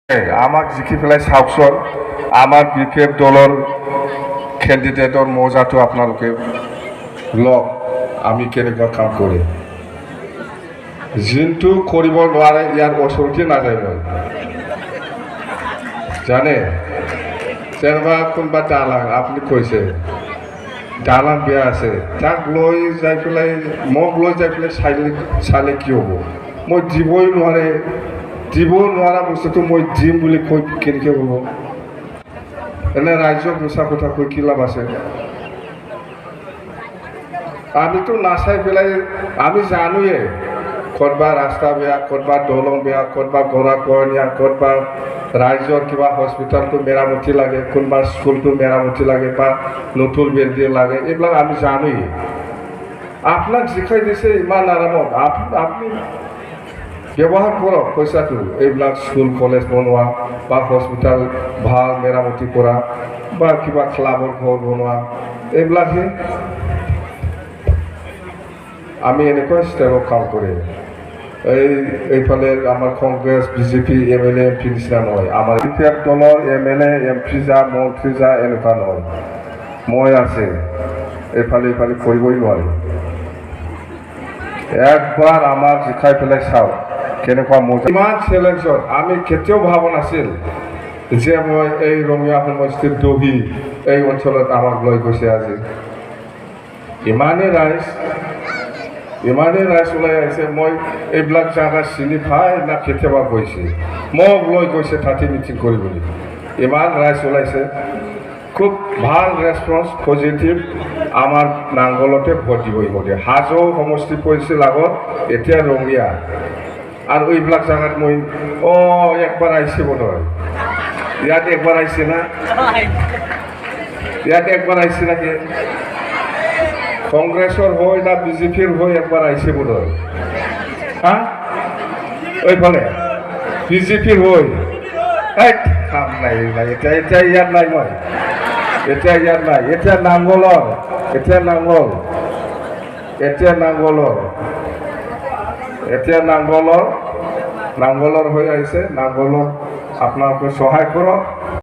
আমাক জিকি পেলাই চাওকচোন আমাৰ বিপিএফ দলৰ কেণ্ডিডেটৰ মজাটো আপোনালোকে লওক আমি কেনেকুৱা কাম কৰিম যোনটো কৰিব নোৱাৰে ইয়াৰ ওচৰতে নাযায় মই জানে যেনিবা কোনোবা দালাং আপুনি কৈছে দালাং বেয়া আছে তাক লৈ যাই পেলাই মোক লৈ যাই পেলাই চালে কি হ'ব মই দিবই নোৱাৰে দিব নোৱাৰা বস্তুটো মই দিম বুলি কৈ কেনেকৈ হ'ব এনে ৰাইজক মিছা কথা কৈ কি লাভ আছে আমিতো নাচাই পেলাই আমি জানোৱে ক'ৰবাত ৰাস্তা বেয়া ক'ৰবাত দলং বেয়া ক'ৰবাত গৰাখহনীয়া ক'ৰবাত ৰাইজৰ কিবা হস্পিটেলটো মেৰামতি লাগে কোনোবা স্কুলটো মেৰামতি লাগে বা নতুন বিল্ডিং লাগে এইবিলাক আমি জানোৱেই আপোনাক শিকাই দিছে ইমান আৰামত আপুনি ব্যৱহাৰ কৰক পইচাটো এইবিলাক স্কুল কলেজ বনোৱা বা হস্পিটেল ভাল মেৰামতি কৰা বা কিবা ক্লাবৰ ঘৰ বনোৱা এইবিলাকহে আমি এনেকুৱা ষ্টাইলত কাম কৰিম এইফালে আমাৰ কংগ্ৰেছ বিজেপি এম.এল.এ. এম.পি. নিচিনা নহয় আমাৰ বিপিএফ দলৰ এম.এল.এ. এম.পি. যা মন্ত্ৰী যা এনেকুৱা নহয় মই আছে এইফালে কৰিবই নোৱাৰি একবাৰ আমাৰ জিকাই পেলাই চাওক কেনেকুৱা মজা ইমান চেলেঞ্জত আমি কেতিয়াও ভবা নাছিল যে মই এই ৰঙিয়া সমষ্টিত দহি এই অঞ্চলত আমাক লৈ গৈছে আজি ইমানেই ৰাইজ ওলাই আহিছে মই এইবিলাক জাগা চিনি পাই না কেতিয়াবা গৈছে মোক লৈ গৈছে তাতে মিটিং কৰিবলৈ ইমান ৰাইজ ওলাইছে খুব ভাল ৰেছপন্স পজিটিভ আমাৰ নাংগলতে ভোট দিব ইহঁতে হাজো সমষ্টি পৰিছিল আগত এতিয়া ৰঙিয়া আৰু এইবিলাক জাগাত মই একবাৰ আহিছে বোধহয় ইয়াত একবাৰ আহিছে না ইয়াত একবাৰ আহিছে নাকি কংগ্ৰেছৰ হৈ না বিজেপিৰ হৈ একবাৰ আহিছে বোধহয় হা এইফালে বিজেপিৰ হৈ কাম নাই এতিয়া ইয়াত নাই মই এতিয়া ইয়াত নাই এতিয়া নাংগলৰ হৈ আহিছে নাংগলৰ আপোনালোকে সহায় কৰক